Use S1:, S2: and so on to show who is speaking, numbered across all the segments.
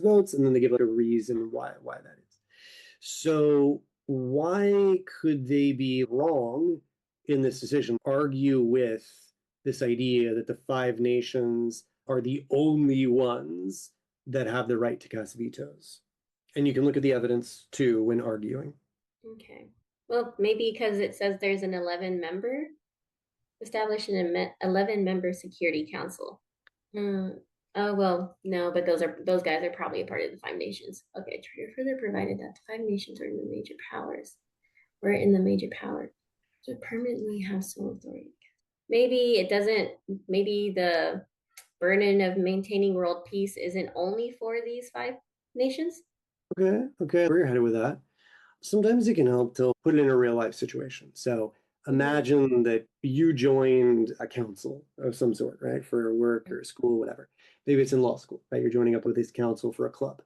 S1: votes, and then they give like a reason why that is. So why could they be wrong in this decision? Argue with this idea that the five nations are the only ones that have the right to cast vetoes. And you can look at the evidence too when arguing.
S2: Okay. Well, maybe because it says there's an 11 member, established an 11 member security council. Hmm. Oh well, no, but those guys are probably a part of the Five Nations. Okay, Trader further provided that the Five Nations are in the major powers. We're in the major power to permanently have sole authority. Maybe it doesn't. Maybe the burden of maintaining world peace isn't only for these five nations.
S1: Okay, where you're headed with that. Sometimes it can help to put it in a real life situation. So
S2: Mm-hmm.
S1: imagine that you joined a council of some sort, right, for work or school, whatever. Maybe it's in law school, right? You're joining up with this council for a club.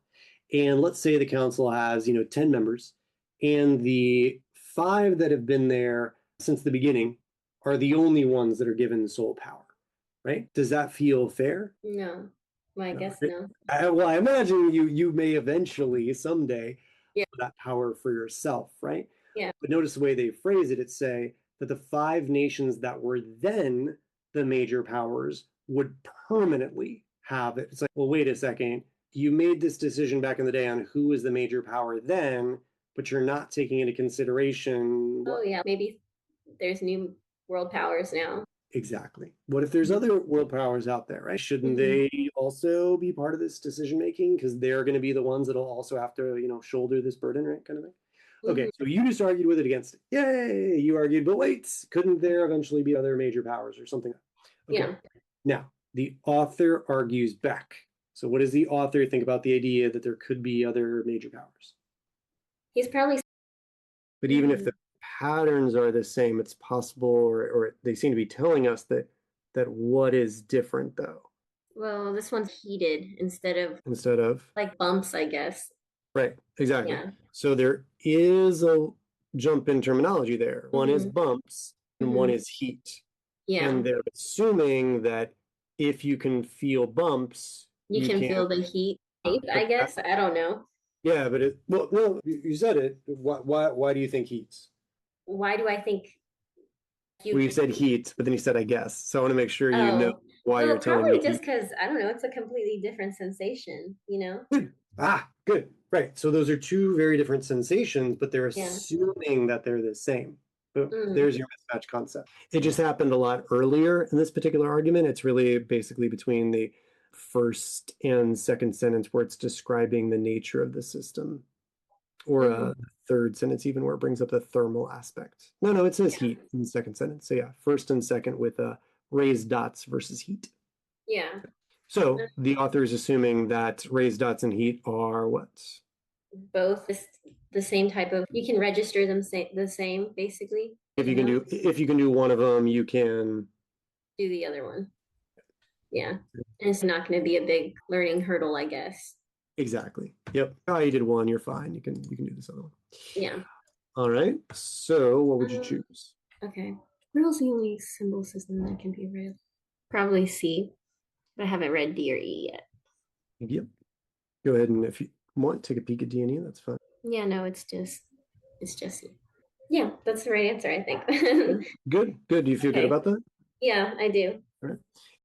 S1: And let's say the council has, 10 members, and the five that have been there since the beginning are the only ones that are given sole power, right? Does that feel fair?
S2: No, well, I
S1: No.
S2: guess no.
S1: Well, I imagine you may eventually someday
S2: Yeah,
S1: that power for yourself, right?
S2: yeah.
S1: But notice the way they phrase it. It say that the five nations that were then the major powers would permanently have it. It's like, well, wait a second. You made this decision back in the day on who was the major power then, but you're not taking into consideration
S2: Oh
S1: what
S2: yeah, maybe there's new world powers now.
S1: exactly. What if there's other world powers out there, right? Shouldn't
S2: Mm-hmm.
S1: they also be part of this decision making? Because they're going to be the ones that'll also have to, shoulder this burden, right? Kind of thing. Okay,
S2: Mm-hmm.
S1: so you just argued with it against it. Yay, you argued, but wait, couldn't there eventually be other major powers or something? Okay,
S2: Yeah,
S1: now the author argues back. So, what does the author think about the idea that there could be other major powers?
S2: he's probably.
S1: But even if
S2: Hmm.
S1: the patterns are the same, it's possible, or they seem to be telling us that what is different though,
S2: Well, this one's heated instead of
S1: instead of
S2: like bumps, I guess.
S1: right, exactly.
S2: Yeah.
S1: So there is a jump in terminology there. One is
S2: Mm-hmm.
S1: bumps and one
S2: Mm-hmm.
S1: is heat. And
S2: Yeah.
S1: they're assuming that if you can feel bumps,
S2: You
S1: you
S2: can
S1: can.
S2: feel the heat, I
S1: But
S2: guess. I don't know.
S1: yeah, but well, no, you said it. Why do you think heats?
S2: Why do I think
S1: Well,
S2: you?
S1: you said heat, but then you said I guess. So I want to make sure you know
S2: Oh,
S1: why
S2: well,
S1: you're telling me
S2: probably just
S1: heat.
S2: because I don't know. It's a completely different sensation, you know?
S1: Good. Good. Right. So those are two very different sensations, but they're
S2: Yeah.
S1: assuming that they're the same. Boom.
S2: Mm.
S1: There's your mismatch concept. It just happened a lot earlier in this particular argument. It's really basically between the first and second sentence where it's describing the nature of the system, or
S2: Mm.
S1: third sentence even where it brings up the thermal aspect. No, it says
S2: Yeah.
S1: heat in the second sentence. So yeah, first and second with raised dots versus heat.
S2: Yeah.
S1: So the author is assuming that raised dots and heat are what?
S2: Both the same type of, you can register them the same, basically,
S1: If
S2: you
S1: you can
S2: know,
S1: do one of them, you can
S2: do the other one. Yeah. And it's not going to be a big learning hurdle, I guess.
S1: exactly. Yep. Oh, you did one, you're fine. You can do this other one.
S2: Yeah.
S1: All right. So what would you
S2: Um,
S1: choose?
S2: okay. Braille's the only symbol system that can be read. Probably C, but I haven't read D or E yet.
S1: Yep. Go ahead and if you want, take a peek at D&E. That's fine.
S2: Yeah, no, it's just C. Yeah, that's the right answer, I
S1: Yeah.
S2: think.
S1: Good. Good. Do you feel good
S2: Okay.
S1: about that?
S2: Yeah, I do.
S1: All right.